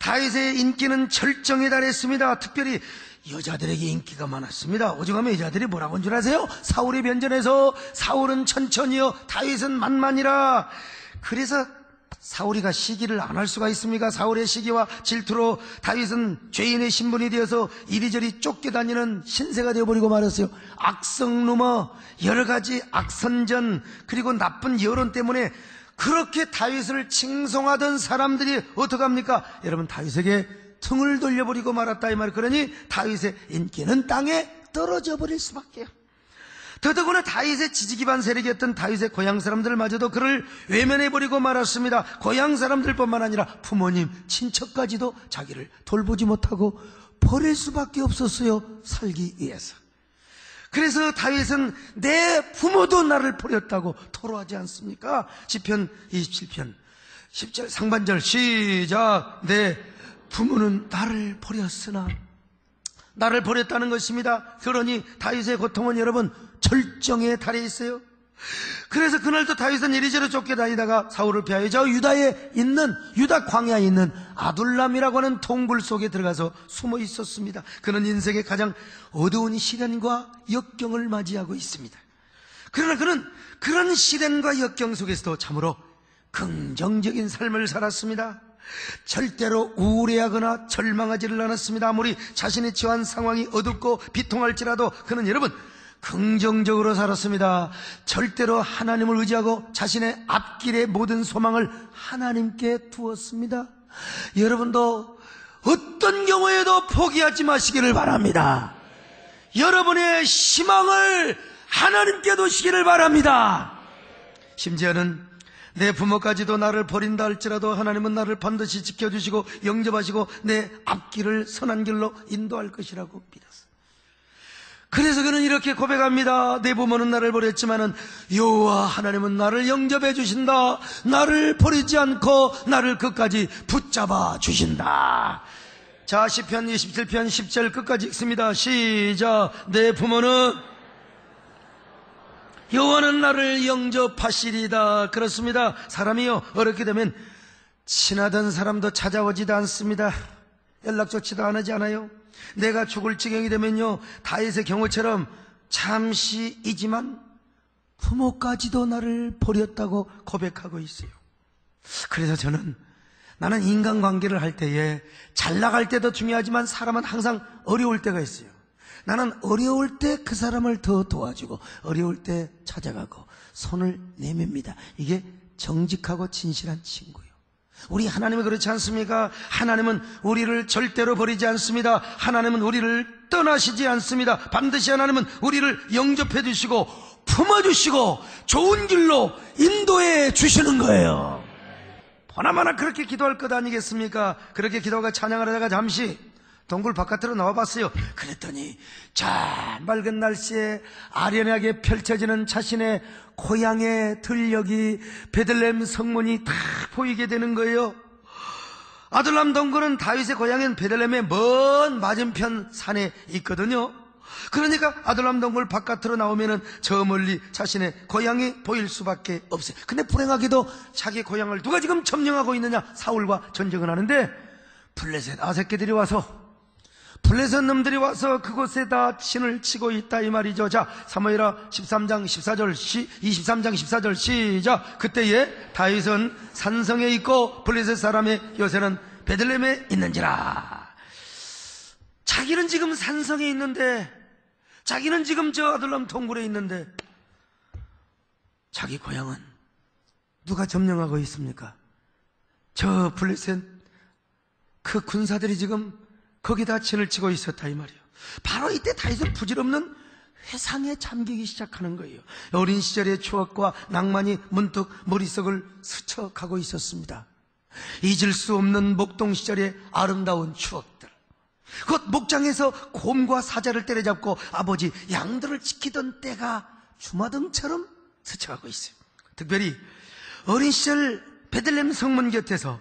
다윗의 인기는 절정에 달했습니다. 특별히 여자들에게 인기가 많았습니다. 오죽하면 여자들이 뭐라고 한 줄 아세요? 사울이 변전해서 사울은 천천히요, 다윗은 만만이라. 그래서 사울이가 시기를 안 할 수가 있습니까? 사울의 시기와 질투로 다윗은 죄인의 신분이 되어서 이리저리 쫓겨다니는 신세가 되어버리고 말았어요. 악성 루머, 여러 가지 악선전, 그리고 나쁜 여론 때문에 그렇게 다윗을 칭송하던 사람들이 어떡합니까? 여러분, 다윗에게 등을 돌려버리고 말았다 이 말. 그러니 다윗의 인기는 땅에 떨어져 버릴 수밖에요. 더더구나 다윗의 지지기반 세력이었던 다윗의 고향 사람들마저도 그를 외면해버리고 말았습니다. 고향 사람들뿐만 아니라 부모님, 친척까지도 자기를 돌보지 못하고 버릴 수밖에 없었어요. 살기 위해서. 그래서 다윗은 내 부모도 나를 버렸다고 토로하지 않습니까? 시편 27편 10절 상반절 시작. 내 부모는 나를 버렸으나, 나를 버렸다는 것입니다. 그러니 다윗의 고통은 여러분 절정에 달해 있어요. 그래서 그날도 다윗은 이리저리 쫓겨다니다가 사울을 피하여 저 유다 광야에 있는 아둘람이라고 하는 동굴 속에 들어가서 숨어 있었습니다. 그는 인생의 가장 어두운 시련과 역경을 맞이하고 있습니다. 그러나 그는 그런 시련과 역경 속에서도 참으로 긍정적인 삶을 살았습니다. 절대로 우울해하거나 절망하지를 않았습니다. 아무리 자신이 처한 상황이 어둡고 비통할지라도 그는 여러분 긍정적으로 살았습니다. 절대로 하나님을 의지하고 자신의 앞길의 모든 소망을 하나님께 두었습니다. 여러분도 어떤 경우에도 포기하지 마시기를 바랍니다. 여러분의 희망을 하나님께 두시기를 바랍니다. 심지어는 내 부모까지도 나를 버린다 할지라도 하나님은 나를 반드시 지켜주시고 영접하시고 내 앞길을 선한 길로 인도할 것이라고 믿었어요. 그래서 그는 이렇게 고백합니다. 내 부모는 나를 버렸지만은 여호와 하나님은 나를 영접해 주신다. 나를 버리지 않고 나를 끝까지 붙잡아 주신다. 자, 시편 27편 10절 끝까지 읽습니다. 시작. 내 부모는 여호와는 나를 영접하시리다. 그렇습니다. 사람이요, 어렵게 되면 친하던 사람도 찾아오지도 않습니다. 연락조차도 안 하지 않아요. 내가 죽을 지경이 되면요, 다윗의 경우처럼 잠시이지만 부모까지도 나를 버렸다고 고백하고 있어요. 그래서 나는 인간관계를 할 때에 잘 나갈 때도 중요하지만 사람은 항상 어려울 때가 있어요. 나는 어려울 때 그 사람을 더 도와주고 어려울 때 찾아가고 손을 내밉니다. 이게 정직하고 진실한 친구예요. 우리 하나님은 그렇지 않습니까? 하나님은 우리를 절대로 버리지 않습니다. 하나님은 우리를 떠나시지 않습니다. 반드시 하나님은 우리를 영접해 주시고 품어주시고 좋은 길로 인도해 주시는 거예요. 보나마나 그렇게 기도할 것 아니겠습니까? 그렇게 기도하고 찬양을 하다가 잠시 동굴 바깥으로 나와봤어요. 그랬더니 저 맑은 날씨에 아련하게 펼쳐지는 자신의 고향의 들녘이 베들레헴 성문이 다 보이게 되는 거예요. 아둘람 동굴은 다윗의 고향인 베들레헴의 먼 맞은편 산에 있거든요. 그러니까 아둘람 동굴 바깥으로 나오면은 저 멀리 자신의 고향이 보일 수밖에 없어요. 근데 불행하게도 자기 고향을 누가 지금 점령하고 있느냐? 사울과 전쟁을 하는데 블레셋 아세끼들이 와서 블레셋 놈들이 와서 그곳에다 진을 치고 있다 이 말이죠. 자, 사무엘하 13장 14절 23장 14절 시작. 그때에 다윗은 산성에 있고 블레셋 사람의 요새는 베들레헴에 있는지라. 자기는 지금 산성에 있는데, 자기는 지금 저 아둘람 동굴에 있는데 자기 고향은 누가 점령하고 있습니까? 저 블레셋 그 군사들이 지금 거기다 진을 치고 있었다 이 말이에요. 바로 이때 다윗은 부질없는 회상에 잠기기 시작하는 거예요. 어린 시절의 추억과 낭만이 문득 머릿속을 스쳐가고 있었습니다. 잊을 수 없는 목동 시절의 아름다운 추억들, 곧 목장에서 곰과 사자를 때려잡고 아버지 양들을 지키던 때가 주마등처럼 스쳐가고 있어요. 특별히 어린 시절 베들레헴 성문 곁에서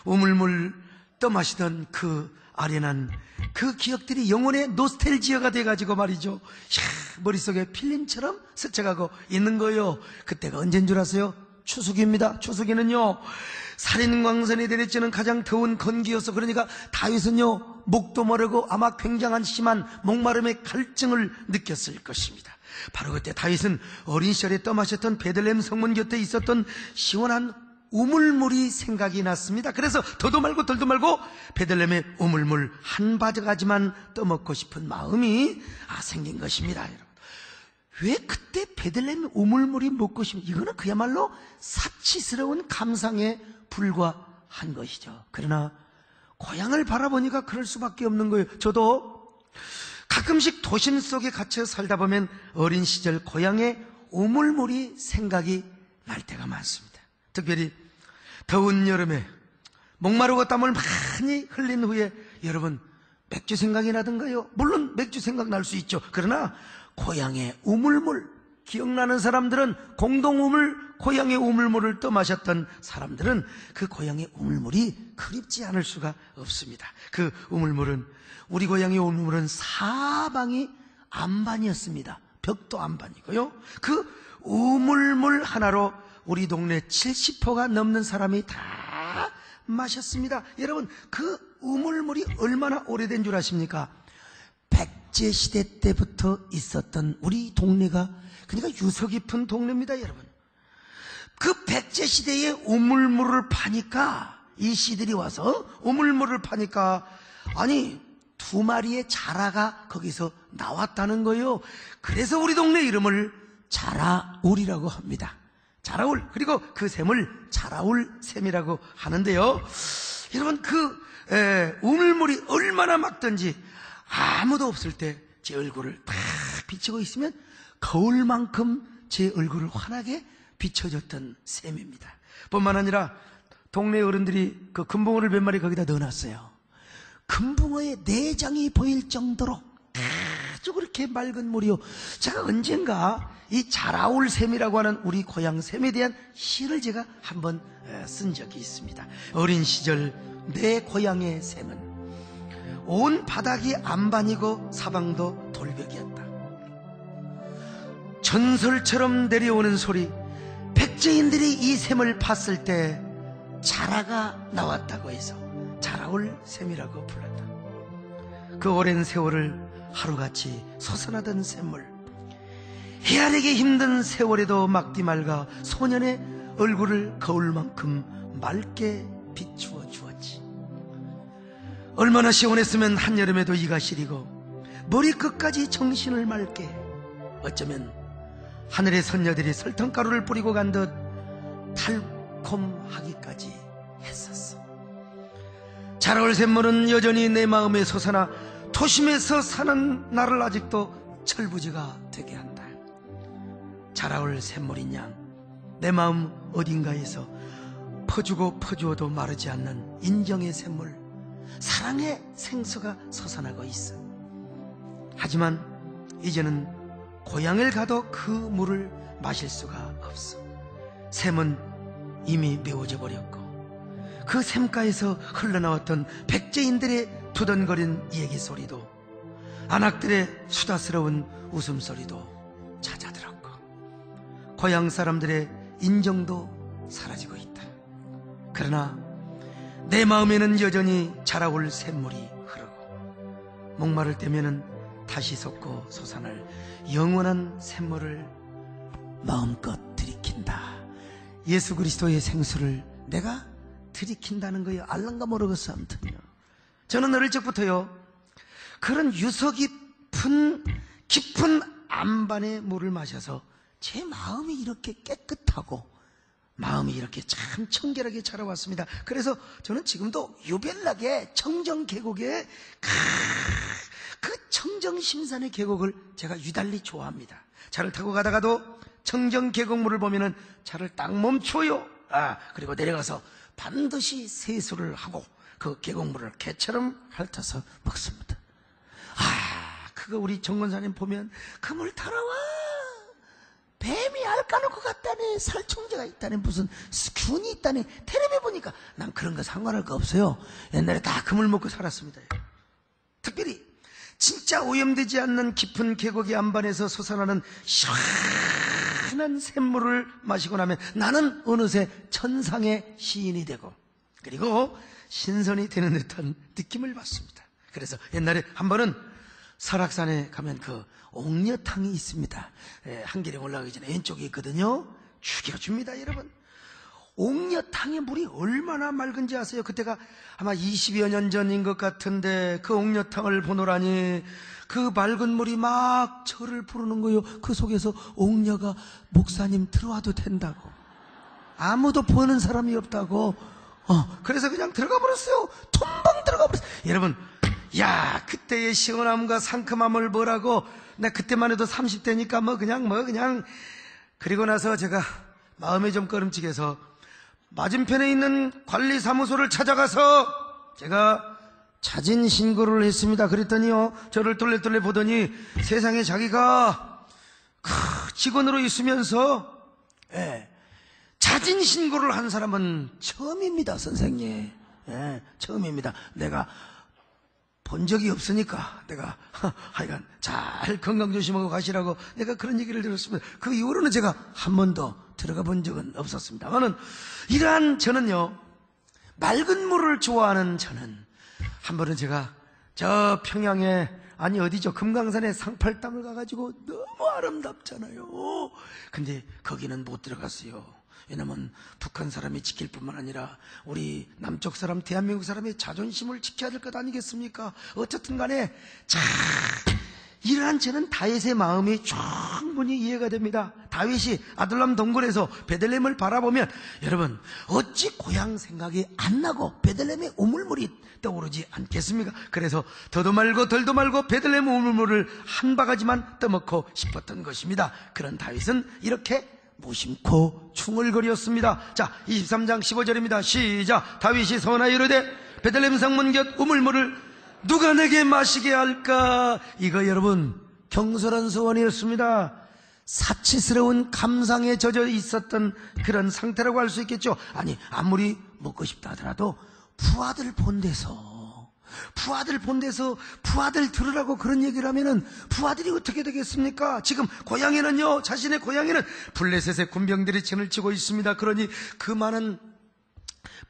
우물물 떠마시던 그 아련한 그 기억들이 영혼의 노스텔지어가 돼가지고 말이죠, 머릿속에 필름처럼 스쳐가고 있는 거예요. 그때가 언제인 줄 아세요? 추수기입니다. 추수기는요, 살인광선이 내려지는 가장 더운 건기였어. 그러니까 다윗은요, 목도 마르고 아마 굉장한 심한 목마름의 갈증을 느꼈을 것입니다. 바로 그때 다윗은 어린 시절에 떠마셨던 베들레헴 성문 곁에 있었던 시원한 우물물이 생각이 났습니다. 그래서 더도 말고 덜도 말고 베들레헴의 우물물 한 바가지만 떠먹고 싶은 마음이 생긴 것입니다. 여러분, 왜 그때 베들레헴 우물물이 먹고 싶은, 이거는 그야말로 사치스러운 감상에 불과한 것이죠. 그러나 고향을 바라보니까 그럴 수밖에 없는 거예요. 저도 가끔씩 도심 속에 갇혀 살다 보면 어린 시절 고향의 우물물이 생각이 날 때가 많습니다. 특별히 더운 여름에 목마르고 땀을 많이 흘린 후에 여러분, 맥주 생각이 나던가요? 물론 맥주 생각 날 수 있죠. 그러나 고향의 우물물, 기억나는 사람들은, 공동 우물, 고향의 우물물을 떠마셨던 사람들은 그 고향의 우물물이 그립지 않을 수가 없습니다. 그 우물물은, 우리 고향의 우물물은 사방이 안반이었습니다. 벽도 안반이고요. 그 우물물 하나로 우리 동네 70호가 넘는 사람이 다 마셨습니다. 여러분, 그 우물물이 얼마나 오래된 줄 아십니까? 백제시대 때부터 있었던 우리 동네가, 그러니까 유서 깊은 동네입니다. 여러분, 그 백제시대에 우물물을 파니까, 이 씨들이 와서 우물물을 파니까, 아니, 2마리의 자라가 거기서 나왔다는 거예요. 그래서 우리 동네 이름을 자라울이라고 합니다. 자라울. 그리고 그 샘을 자라울 샘이라고 하는데요. 여러분, 그 우물물이 얼마나 막든지 아무도 없을 때 제 얼굴을 탁 비추고 있으면 거울만큼 제 얼굴을 환하게 비춰줬던 샘입니다. 뿐만 아니라 동네 어른들이 그 금붕어를 몇 마리 거기다 넣어놨어요. 금붕어의 내장이 보일 정도로 아주 그렇게 맑은 물이요. 제가 언젠가 이 자라울 샘이라고 하는 우리 고향 샘에 대한 시를 제가 한번 쓴 적이 있습니다. 어린 시절 내 고향의 샘은 온 바닥이 안반이고 사방도 돌벽이었다. 전설처럼 내려오는 소리, 백제인들이 이 샘을 팠을 때 자라가 나왔다고 해서 자라올 샘이라고 불렀다. 그 오랜 세월을 하루같이 솟아나던 샘물, 헤아리기 힘든 세월에도 막디 맑아 소년의 얼굴을 거울만큼 맑게 비추어 주었지. 얼마나 시원했으면 한여름에도 이가 시리고 머리끝까지 정신을 맑게, 어쩌면 하늘의 선녀들이 설탕가루를 뿌리고 간 듯 달콤하기까지 했었어. 자라올 샘물은 여전히 내 마음에 솟아나 도심에서 사는 나를 아직도 철부지가 되게 한다. 자라올 샘물인 양 내 마음 어딘가에서 퍼주고 퍼주어도 마르지 않는 인정의 샘물, 사랑의 생수가 솟아나고 있어. 하지만 이제는 고향을 가도 그 물을 마실 수가 없어. 샘은 이미 메워져 버렸고 그 샘가에서 흘러나왔던 백제인들의 두던거린 얘기 소리도, 안악들의 수다스러운 웃음소리도 잦아들었고 고향 사람들의 인정도 사라지고 있다. 그러나 내 마음에는 여전히 자라올 샘물이 흐르고 목마를 때면은 다시 솟고 솟아날 영원한 샘물을 마음껏 들이킨다. 예수 그리스도의 생수를 내가 들이킨다는 거예요. 알랑가 모르겠어. 아무튼요, 저는 어릴 적부터요, 그런 유서 깊은 안반의 물을 마셔서 제 마음이 이렇게 깨끗하고 마음이 이렇게 참 청결하게 자라왔습니다. 그래서 저는 지금도 유별나게 청정계곡에 그 청정심산의 계곡을 제가 유달리 좋아합니다. 차를 타고 가다가도 청정계곡물을 보면은 차를 딱 멈춰요. 그리고 내려가서 반드시 세수를 하고 그 계곡물을 개처럼 핥아서 먹습니다. 그거 우리 정권사님 보면 그 물 더러워, 뱀이 알 까놓고 갔다네, 살충제가 있다네, 무슨 균이 있다네. 텔레비에 보니까 난 그런 거 상관할 거 없어요. 옛날에 다 그 물 먹고 살았습니다. 특별히 진짜 오염되지 않는 깊은 계곡의 안반에서 솟아나는 환한 샘물을 마시고 나면 나는 어느새 천상의 시인이 되고 그리고 신선이 되는 듯한 느낌을 받습니다. 그래서 옛날에 한 번은 설악산에 가면 그 옥녀탕이 있습니다. 한길에 올라가기 전에 왼쪽에 있거든요. 죽여줍니다, 여러분. 옥녀탕의 물이 얼마나 맑은지 아세요? 그때가 아마 20여 년 전인 것 같은데 그 옥녀탕을 보노라니 그 맑은 물이 막 저를 부르는 거요. 그 속에서 옥녀가 목사님 들어와도 된다고. 아무도 보는 사람이 없다고. 그래서 그냥 들어가 버렸어요. 톰방 들어가 버렸어요. 여러분, 야, 그때의 시원함과 상큼함을 뭐라고. 나 그때만 해도 30대니까 그냥. 그리고 나서 제가 마음이 좀 꺼름직해서 맞은편에 있는 관리사무소를 찾아가서 제가 자진 신고를 했습니다. 그랬더니요, 저를 똘레똘레 보더니 세상에 자기가 직원으로 있으면서 자진 신고를 한 사람은 처음입니다, 선생님. 처음입니다. 내가 본 적이 없으니까 내가 하여간 잘 건강 조심하고 가시라고 내가 그런 얘기를 들었습니다. 그 이후로는 제가 한 번도 들어가 본 적은 없었습니다만은 이러한 저는요, 맑은 물을 좋아하는 저는 한 번은 제가 저 평양에 어디죠? 금강산에 상팔당을 가가지고 너무 아름답잖아요. 근데 거기는 못 들어갔어요. 왜냐면 북한 사람이 지킬 뿐만 아니라 우리 남쪽 사람, 대한민국 사람의 자존심을 지켜야 될 것 아니겠습니까? 어쨌든 간에 이러한 저는 다윗의 마음이 충분히 이해가 됩니다. 다윗이 아둘람 동굴에서 베들레헴을 바라보면 여러분, 어찌 고향 생각이 안 나고 베들레헴의 우물물이 떠오르지 않겠습니까? 그래서 더도 말고 덜도 말고 베들레헴 우물물을 한 바가지만 떠먹고 싶었던 것입니다. 그런 다윗은 이렇게 무심코 충을거렸습니다. 자, 23장 15절입니다. 시작. 다윗이 선하여 이르되 베들레헴 성문 곁 우물물을 누가 내게 마시게 할까? 이거 여러분 경솔한 소원이었습니다. 사치스러운 감상에 젖어 있었던 그런 상태라고 할 수 있겠죠. 아니, 아무리 먹고 싶다 하더라도 부하들 본데서 부하들 들으라고 그런 얘기를 하면은 부하들이 어떻게 되겠습니까? 지금 고향에는요, 자신의 고향에는 블레셋의 군병들이 진을 치고 있습니다. 그러니 그 많은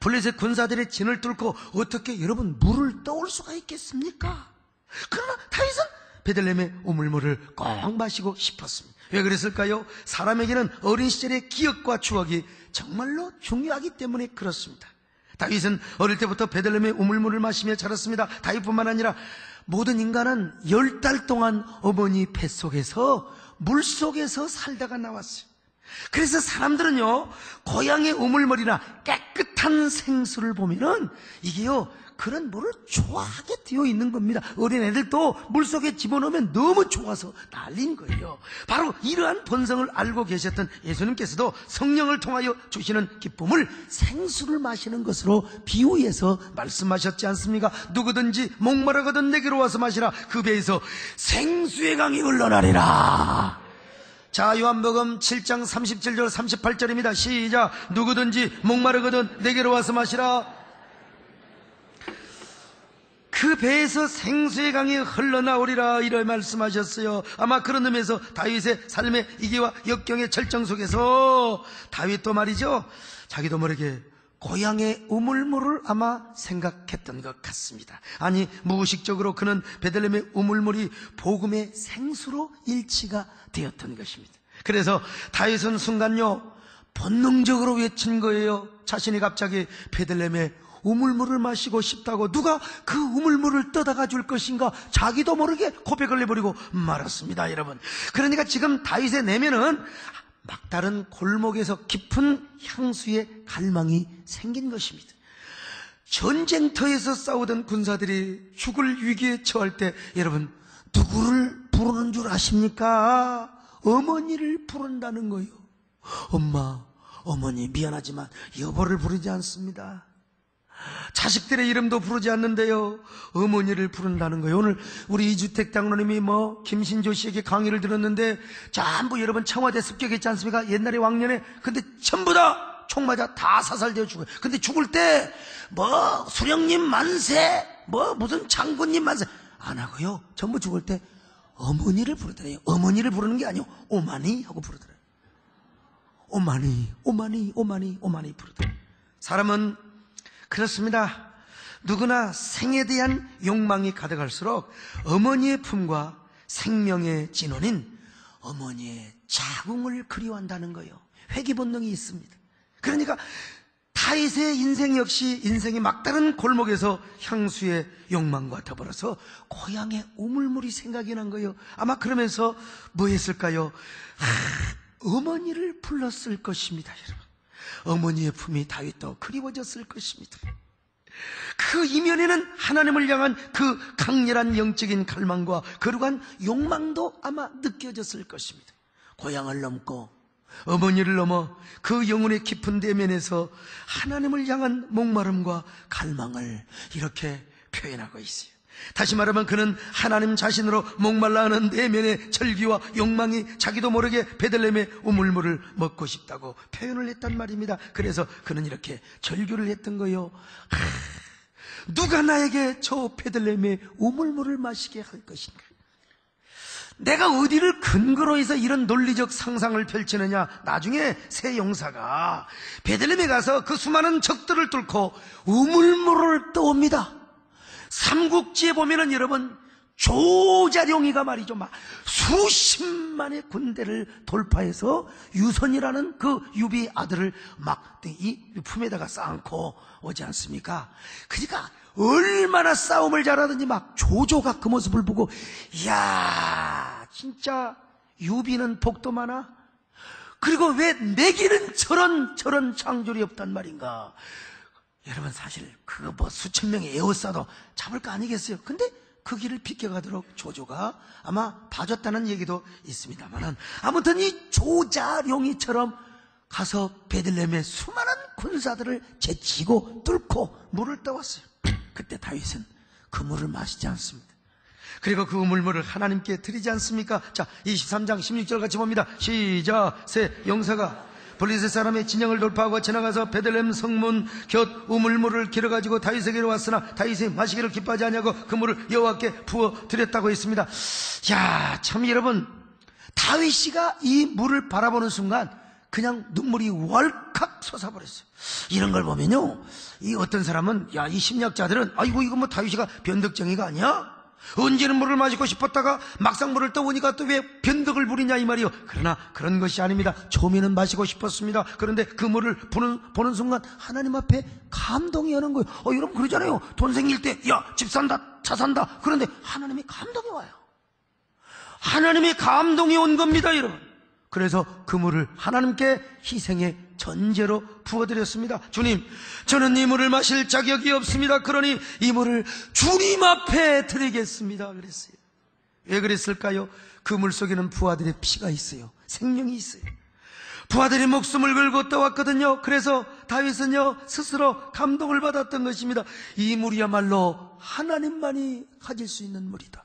블레셋 군사들의 진을 뚫고 어떻게 여러분 물을 떠올 수가 있겠습니까? 그러나 다윗은 베들레헴의 우물물을 꼭 마시고 싶었습니다. 왜 그랬을까요? 사람에게는 어린 시절의 기억과 추억이 정말로 중요하기 때문에 그렇습니다. 다윗은 어릴 때부터 베들레헴의 우물물을 마시며 자랐습니다. 다윗뿐만 아니라 모든 인간은 10달 동안 어머니 뱃속에서 물속에서 살다가 나왔어요. 그래서 사람들은요, 고향의 우물물이나 깨끗한 생수를 보면은 이게요, 그런 물을 좋아하게 되어 있는 겁니다. 어린애들도 물속에 집어넣으면 너무 좋아서 난린 거예요. 바로 이러한 본성을 알고 계셨던 예수님께서도 성령을 통하여 주시는 기쁨을 생수를 마시는 것으로 비유해서 말씀하셨지 않습니까? 누구든지 목마르거든 내게로 와서 마시라. 그 배에서 생수의 강이 흘러나리라. 자, 요한복음 7장 37절 38절입니다. 시작. 누구든지 목마르거든 내게로 와서 마시라. 그 배에서 생수의 강이 흘러나오리라, 이런 말씀하셨어요. 아마 그런 의미에서 다윗의 삶의 이기와 역경의 절정 속에서 다윗도 말이죠, 자기도 모르게 고향의 우물물을 아마 생각했던 것 같습니다. 아니, 무의식적으로 그는 베들레헴의 우물물이 복음의 생수로 일치가 되었던 것입니다. 그래서 다윗은 순간요, 본능적으로 외친 거예요. 자신이 갑자기 베들레헴의 우물물을 마시고 싶다고. 누가 그 우물물을 떠다가 줄 것인가? 자기도 모르게 고백을 해버리고 말았습니다, 여러분. 그러니까 지금 다윗의 내면은 막다른 골목에서 깊은 향수의 갈망이 생긴 것입니다. 전쟁터에서 싸우던 군사들이 죽을 위기에 처할 때 여러분, 누구를 부르는 줄 아십니까? 어머니를 부른다는 거예요. 엄마, 어머니 미안하지만 여보를 부르지 않습니다. 자식들의 이름도 부르지 않는데요, 어머니를 부른다는 거예요. 오늘 우리 이주택 장로님이 김신조 씨에게 강의를 들었는데 전부 여러분 청와대 습격했지 않습니까? 옛날에 왕년에. 근데 전부 다 총 맞아 다 사살되어 죽어요. 근데 죽을 때 수령님 만세, 무슨 장군님 만세 안 하고요, 전부 죽을 때 어머니를 부르더래요. 어머니를 부르는 게 아니고 오마니 하고 부르더래요. 오마니 오마니 오마니 오마니 부르다. 사람은 그렇습니다. 누구나 생에 대한 욕망이 가득할수록 어머니의 품과 생명의 진원인 어머니의 자궁을 그리워한다는 거예요. 회귀 본능이 있습니다. 그러니까 다윗의 인생 역시 인생의 막다른 골목에서 향수의 욕망과 더불어서 고향의 우물물이 생각이 난 거예요. 아마 그러면서 뭐 했을까요? 어머니를 불렀을 것입니다, 여러분. 어머니의 품이 다윗도 그리워졌을 것입니다. 그 이면에는 하나님을 향한 그 강렬한 영적인 갈망과 거룩한 욕망도 아마 느껴졌을 것입니다. 고향을 넘고 어머니를 넘어 그 영혼의 깊은 내면에서 하나님을 향한 목마름과 갈망을 이렇게 표현하고 있어요. 다시 말하면 그는 하나님 자신으로 목말라 하는 내면의 절기와 욕망이 자기도 모르게 베들레헴의 우물물을 먹고 싶다고 표현을 했단 말입니다. 그래서 그는 이렇게 절규를 했던 거예요. 누가 나에게 저 베들레헴의 우물물을 마시게 할 것인가? 내가 어디를 근거로 해서 이런 논리적 상상을 펼치느냐? 나중에 새 용사가 베들레헴에 가서 그 수많은 적들을 뚫고 우물물을 떠옵니다. 삼국지에 보면은 여러분 조자룡이가 말이죠, 막 수십만의 군대를 돌파해서 유선이라는 그 유비 아들을 막 이 품에다가 쌓고 오지 않습니까? 그러니까 얼마나 싸움을 잘하든지 막 조조가 그 모습을 보고, 이야, 진짜 유비는 복도 많아? 그리고 왜 내게는 저런 창졸이 없단 말인가? 여러분, 사실 그거 뭐 수천 명의 에워싸도 잡을 거 아니겠어요? 근데 그 길을 비켜가도록 조조가 아마 봐줬다는 얘기도 있습니다만, 아무튼 이 조자룡이처럼 가서 베들레헴의 수많은 군사들을 제치고 뚫고 물을 떠왔어요. 그때 다윗은 그 물을 마시지 않습니다. 그리고 그 우물물을 하나님께 드리지 않습니까? 자, 23장 16절 같이 봅니다. 시작. 새 용사가 블레셋 사람의 진영을 돌파하고 지나가서 베들레헴 성문 곁 우물물을 길어가지고 다윗에게로 왔으나 다윗이 마시기를 기뻐하지 아니하고 그 물을 여호와께 부어 드렸다고 했습니다. 야, 참 여러분, 다윗이가 이 물을 바라보는 순간 그냥 눈물이 월칵 솟아버렸어요. 이런 걸 보면요, 이 어떤 사람은, 야, 이 심리학자들은 아이고 이거 뭐 다윗이가 변덕쟁이가 아니야? 언제는 물을 마시고 싶었다가 막상 물을 떠오니까 또 왜 변덕을 부리냐 이 말이요. 그러나 그런 것이 아닙니다. 처음에는 마시고 싶었습니다. 그런데 그 물을 보는 순간 하나님 앞에 감동이 오는 거예요. 여러분 그러잖아요. 돈 생길 때 야, 집 산다, 차 산다. 그런데 하나님이 감동이 와요. 하나님이 감동이 온 겁니다, 여러분. 그래서 그 물을 하나님께 희생의 전제로 부어드렸습니다. 주님, 저는 이 물을 마실 자격이 없습니다. 그러니 이 물을 주님 앞에 드리겠습니다. 그랬어요. 왜 그랬을까요? 그 물 속에는 부하들의 피가 있어요. 생명이 있어요. 부하들이 목숨을 걸고 떠왔거든요. 그래서 다윗은요, 스스로 감동을 받았던 것입니다. 이 물이야말로 하나님만이 가질 수 있는 물이다.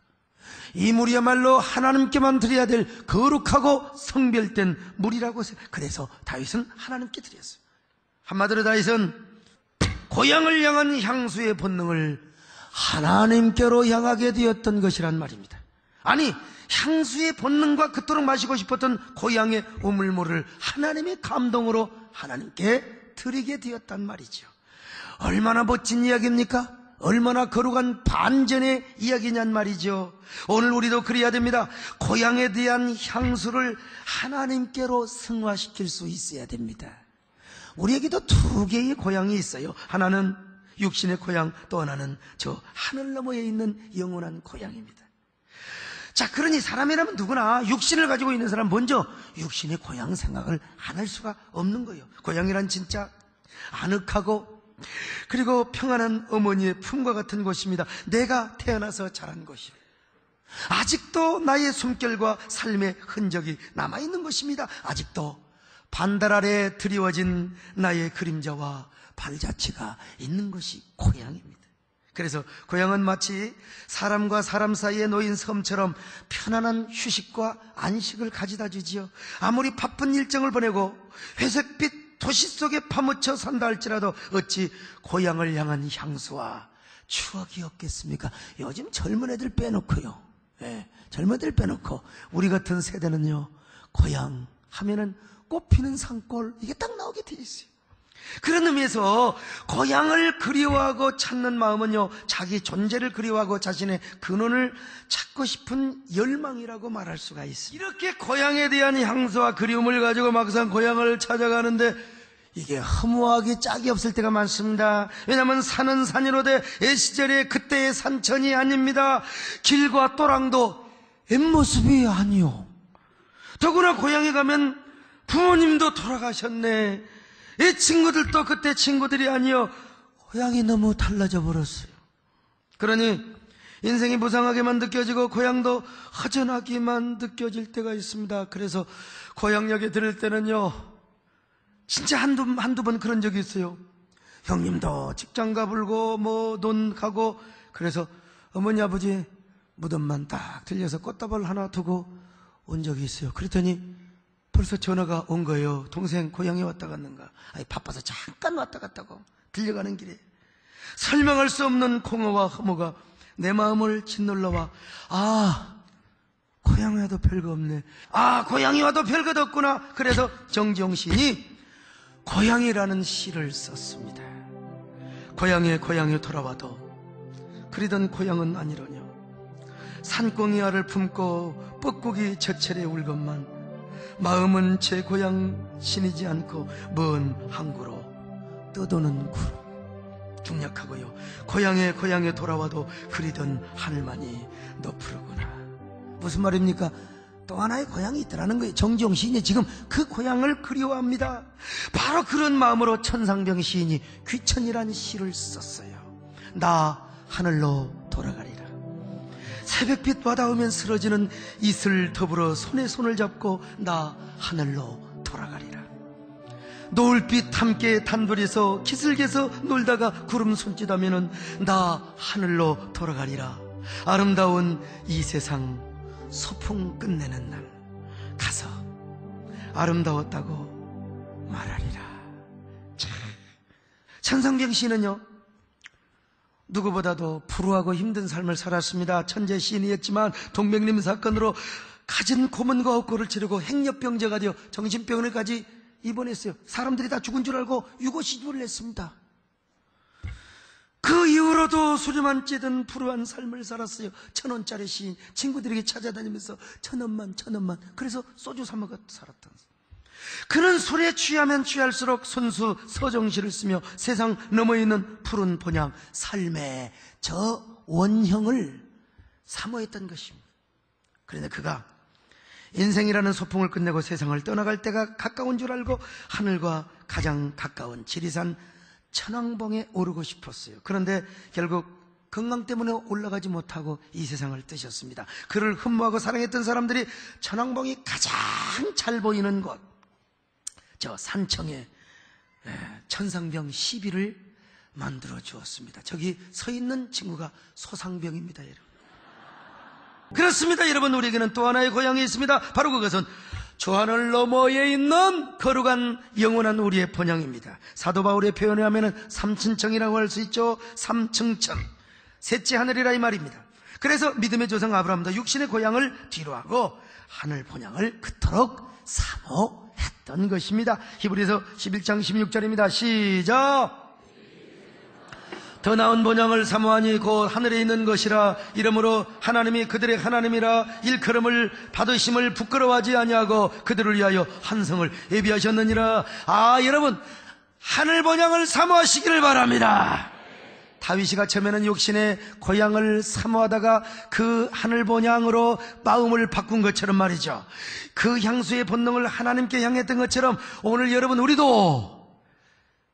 이 물이야말로 하나님께만 드려야 될 거룩하고 성별된 물이라고 해서, 그래서 다윗은 하나님께 드렸어요. 한마디로 다윗은 고향을 향한 향수의 본능을 하나님께로 향하게 되었던 것이란 말입니다. 아니, 향수의 본능과 그토록 마시고 싶었던 고향의 우물물을 하나님의 감동으로 하나님께 드리게 되었단 말이죠. 얼마나 멋진 이야기입니까? 얼마나 거룩한 반전의 이야기냔 말이죠. 오늘 우리도 그래야 됩니다. 고향에 대한 향수를 하나님께로 승화시킬 수 있어야 됩니다. 우리에게도 두 개의 고향이 있어요. 하나는 육신의 고향, 또 하나는 저 하늘 너머에 있는 영원한 고향입니다. 자, 그러니 사람이라면 누구나 육신을 가지고 있는 사람 먼저 육신의 고향 생각을 안 할 수가 없는 거예요. 고향이란 진짜 아늑하고 그리고 평안한 어머니의 품과 같은 곳입니다. 내가 태어나서 자란 곳이에요. 아직도 나의 숨결과 삶의 흔적이 남아있는 것입니다. 아직도 반달 아래 드리워진 나의 그림자와 발자취가 있는 것이 고향입니다. 그래서 고향은 마치 사람과 사람 사이에 놓인 섬처럼 편안한 휴식과 안식을 가져다 주지요. 아무리 바쁜 일정을 보내고 회색빛 도시 속에 파묻혀 산다 할지라도 어찌 고향을 향한 향수와 추억이 없겠습니까? 요즘 젊은 애들 빼놓고요. 젊은 애들 빼놓고 우리 같은 세대는요, 고향 하면은 꽃피는 산골, 이게 딱 나오게 돼 있어요. 그런 의미에서 고향을 그리워하고 찾는 마음은요, 자기 존재를 그리워하고 자신의 근원을 찾고 싶은 열망이라고 말할 수가 있습니다. 이렇게 고향에 대한 향수와 그리움을 가지고 막상 고향을 찾아가는데 이게 허무하게 짝이 없을 때가 많습니다. 왜냐하면 산은 산이로되 애시절에 그때의 산천이 아닙니다. 길과 또랑도 옛모습이 아니요. 더구나 고향에 가면 부모님도 돌아가셨네. 이 친구들도 그때 친구들이 아니요. 고향이 너무 달라져 버렸어요. 그러니 인생이 무상하게만 느껴지고 고향도 허전하게만 느껴질 때가 있습니다. 그래서 고향역에 들을 때는요, 진짜 한두 번 그런 적이 있어요. 형님도 직장 가불고 뭐 돈 가고, 그래서 어머니 아버지 무덤만 딱 들려서 꽃다발 하나 두고 온 적이 있어요. 그랬더니 벌써 전화가 온 거예요. 동생 고향에 왔다 갔는가? 아니 바빠서 잠깐 왔다 갔다고. 들려가는 길에 설명할 수 없는 공허와 허무가 내 마음을 짓눌러와, 아, 고향에 와도 별거 없네. 아, 고향에 와도 별거 없구나. 그래서 정지용 시인이 고향이라는 시를 썼습니다. 고향에 돌아와도 그리던 고향은 아니로뇨. 산꽁이 알을 품고 뻐꾸기 젖철에 울건만 마음은 제 고향 신이지 않고 먼 항구로 떠도는 구름. 중략하고요, 고향에 돌아와도 그리던 하늘만이 너프르구나. 무슨 말입니까? 또 하나의 고향이 있더라는 거예요. 정지용 시인이 지금 그 고향을 그리워합니다. 바로 그런 마음으로 천상병 시인이 귀천이라는 시를 썼어요. 나 하늘로 돌아가리라. 새벽빛 와닿으면 쓰러지는 이슬 더불어 손에 손을 잡고 나 하늘로 돌아가리라. 노을빛 함께 단둘이서 기슭에서 놀다가 구름 손짓하면은 나 하늘로 돌아가리라. 아름다운 이 세상 소풍 끝내는 날 가서 아름다웠다고 말하리라. 천상병 시인은요, 누구보다도 불우하고 힘든 삶을 살았습니다. 천재 시인이었지만 동백림 사건으로 갖은 고문과 업고를 치르고 행여병자가 되어 정신병원에까지 입원했어요. 사람들이 다 죽은 줄 알고 유고시도를 했습니다. 그 이후로도 수리만 찌든 불우한 삶을 살았어요. 1,000원짜리 시인, 친구들에게 찾아다니면서 1,000원만. 그래서 소주 사 먹어 살았던. 그는 술에 취하면 취할수록 손수 서정시를 쓰며 세상 넘어 있는 푸른 본향, 삶의 저 원형을 사모했던 것입니다. 그런데 그가 인생이라는 소풍을 끝내고 세상을 떠나갈 때가 가까운 줄 알고 하늘과 가장 가까운 지리산 천왕봉에 오르고 싶었어요. 그런데 결국 건강 때문에 올라가지 못하고 이 세상을 뜨셨습니다. 그를 흠모하고 사랑했던 사람들이 천왕봉이 가장 잘 보이는 곳, 저 산청에 천상병 시비를 만들어 주었습니다. 저기 서 있는 친구가 소상병입니다, 여러분. 그렇습니다, 여러분. 우리에게는 또 하나의 고향이 있습니다. 바로 그것은 저 하늘 너머에 있는 거룩한 영원한 우리의 본향입니다. 사도 바울의 표현에 하면은 삼층천이라고 할 수 있죠. 삼층천, 셋째 하늘이라 이 말입니다. 그래서 믿음의 조상 아브라함도 육신의 고향을 뒤로하고 하늘 본향을 그토록 사모했던 것입니다. 히브리서 11장 16절입니다. 시작. 더 나은 본향을 사모하니 곧 하늘에 있는 것이라. 이러므로 하나님이 그들의 하나님이라 일컬음을 받으심을 부끄러워하지 아니하고 그들을 위하여 한성을 예비하셨느니라. 아, 여러분, 하늘 본향을 사모하시기를 바랍니다. 다윗이가 처음에는 육신의 고향을 사모하다가 그 하늘 본향으로 마음을 바꾼 것처럼 말이죠. 그 향수의 본능을 하나님께 향했던 것처럼 오늘 여러분, 우리도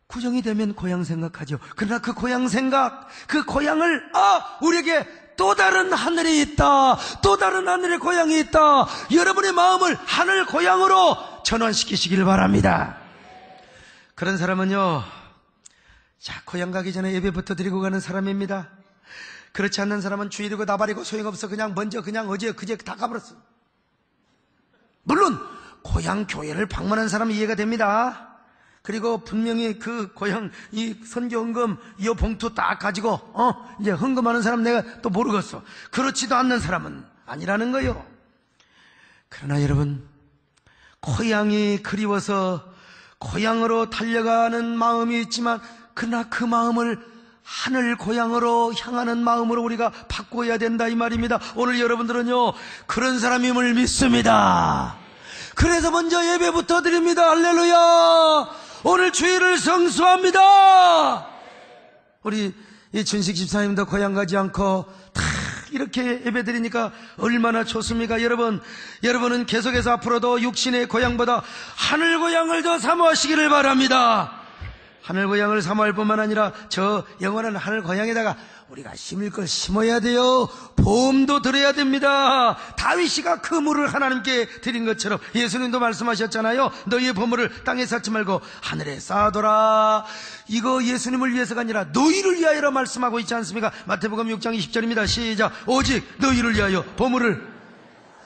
구정이 되면 고향 생각하죠. 그러나 그 고향 생각, 그 고향을, 우리에게 또 다른 하늘이 있다, 또 다른 하늘의 고향이 있다, 여러분의 마음을 하늘 고향으로 전환시키시길 바랍니다. 그런 사람은요, 자, 고향 가기 전에 예배부터 드리고 가는 사람입니다. 그렇지 않는 사람은 주일이고 나발이고 소용없어. 그냥 먼저 어제 그제 다 가버렸어. 물론 고향 교회를 방문한 사람은 이해가 됩니다. 그리고 분명히 그 고향 이 선교헌금 이 봉투 딱 가지고 이제 헌금하는 사람 내가 또 모르겠어. 그렇지도 않는 사람은 아니라는 거요. 그러나 여러분, 고향이 그리워서 고향으로 달려가는 마음이 있지만 그러나 그 마음을 하늘 고향으로 향하는 마음으로 우리가 바꿔야 된다 이 말입니다. 오늘 여러분들은요 그런 사람임을 믿습니다. 그래서 먼저 예배부터 드립니다. 할렐루야. 오늘 주일을 성수합니다. 우리 이춘식 집사님도 고향 가지 않고 다 이렇게 예배드리니까 얼마나 좋습니까? 여러분은 계속해서 앞으로도 육신의 고향보다 하늘 고향을 더 사모하시기를 바랍니다. 하늘 고향을 사모할 뿐만 아니라 저 영원한 하늘 고향에다가 우리가 심을 걸 심어야 돼요. 보험도 들어야 됩니다. 다윗이가 그 물을 하나님께 드린 것처럼 예수님도 말씀하셨잖아요. 너희의 보물을 땅에 쌓지 말고 하늘에 쌓아둬라. 이거 예수님을 위해서가 아니라 너희를 위하여라 말씀하고 있지 않습니까? 마태복음 6장 20절입니다. 시작. 오직 너희를 위하여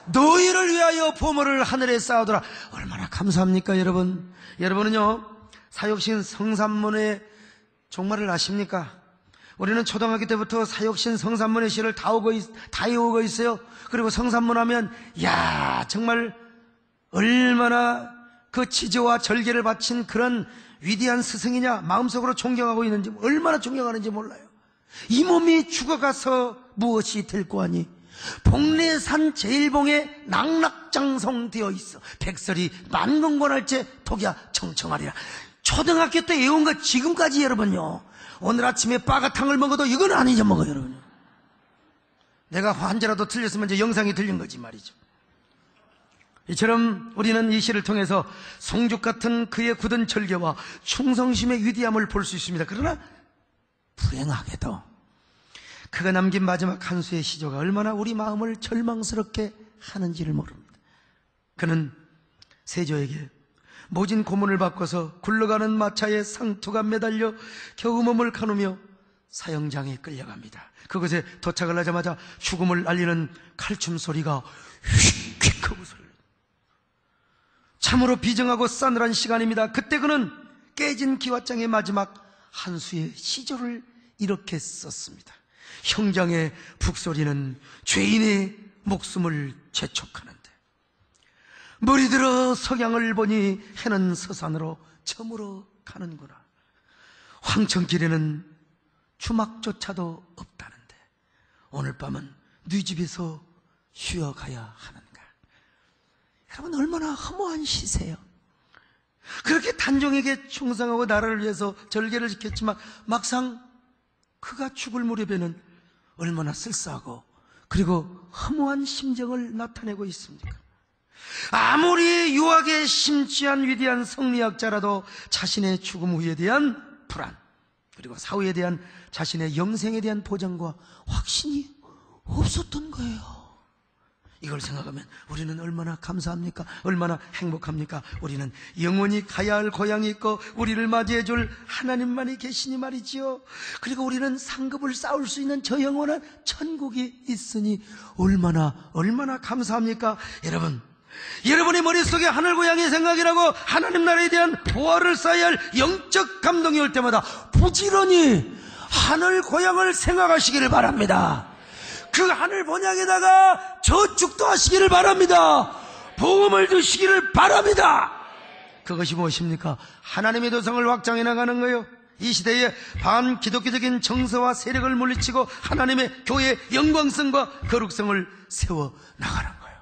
너희를 위하여 보물을 하늘에 쌓아둬라. 얼마나 감사합니까 여러분. 여러분은요 사역신 성산문의 종말을 아십니까? 우리는 초등학교 때부터 사역신 성산문의 시를 다 외우고 있어요. 그리고 성산문 하면 야 정말 얼마나 그 지저와 절개를 바친 그런 위대한 스승이냐 마음속으로 존경하고 있는지 얼마나 존경하는지 몰라요. 이 몸이 죽어가서 무엇이 될 거 아니. 복례산 제일봉에 낙락장성되어 있어. 백설이 만근곤할제 독야 청청하리라. 초등학교 때 외운 거 지금까지 여러분요 오늘 아침에 빠가탕을 먹어도 이건 안 잊어먹어요 여러분. 내가 한자라도 틀렸으면 이제 영상이 틀린 거지 말이죠. 이처럼 우리는 이 시를 통해서 송죽 같은 그의 굳은 절개와 충성심의 위대함을 볼 수 있습니다. 그러나 불행하게도 그가 남긴 마지막 한 수의 시조가 얼마나 우리 마음을 절망스럽게 하는지를 모릅니다. 그는 세조에게 모진 고문을 바꿔서 굴러가는 마차에 상투가 매달려 겨우 몸을 가누며 사형장에 끌려갑니다. 그곳에 도착을 하자마자 죽음을 알리는 칼춤 소리가 휙휙 하고 소리. 참으로 비정하고 싸늘한 시간입니다. 그때 그는 깨진 기왓장의 마지막 한 수의 시조를 이렇게 썼습니다. 형장의 북소리는 죄인의 목숨을 재촉하는데 머리 들어 석양을 보니 해는 서산으로 저물어 가는구나. 황천길에는 주막조차도 없다는데 오늘 밤은 네 집에서 쉬어가야 하는가. 여러분 얼마나 허무한 시세요. 그렇게 단종에게 충성하고 나라를 위해서 절개를 지켰지만 막상 그가 죽을 무렵에는 얼마나 쓸쓸하고 그리고 허무한 심정을 나타내고 있습니까? 아무리 유학에 심취한 위대한 성리학자라도 자신의 죽음 후에 대한 불안 그리고 사후에 대한 자신의 영생에 대한 보장과 확신이 없었던 거예요. 이걸 생각하면 우리는 얼마나 감사합니까? 얼마나 행복합니까? 우리는 영원히 가야 할 고향이 있고 우리를 맞이해 줄 하나님만이 계시니 말이지요. 그리고 우리는 상급을 쌓을 수 있는 저 영원한 천국이 있으니 얼마나 감사합니까? 여러분의 머릿속에 하늘 고향의 생각이라고 하나님 나라에 대한 보화를 쌓아야 할 영적 감동이 올 때마다 부지런히 하늘 고향을 생각하시기를 바랍니다. 그 하늘 본향에다가 저축도 하시기를 바랍니다. 보험을 두시기를 바랍니다. 그것이 무엇입니까? 하나님의 도성을 확장해 나가는 거예요. 이 시대에 반기독교적인 정서와 세력을 물리치고 하나님의 교회의 영광성과 거룩성을 세워 나가는 거예요.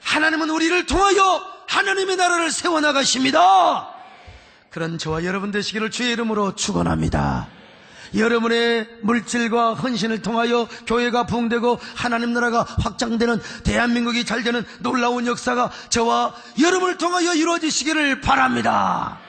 하나님은 우리를 통하여 하나님의 나라를 세워나가십니다. 그런 저와 여러분 되시기를 주의 이름으로 축원합니다. 여러분의 물질과 헌신을 통하여 교회가 부흥되고 하나님 나라가 확장되는 대한민국이 잘 되는 놀라운 역사가 저와 여러분을 통하여 이루어지시기를 바랍니다.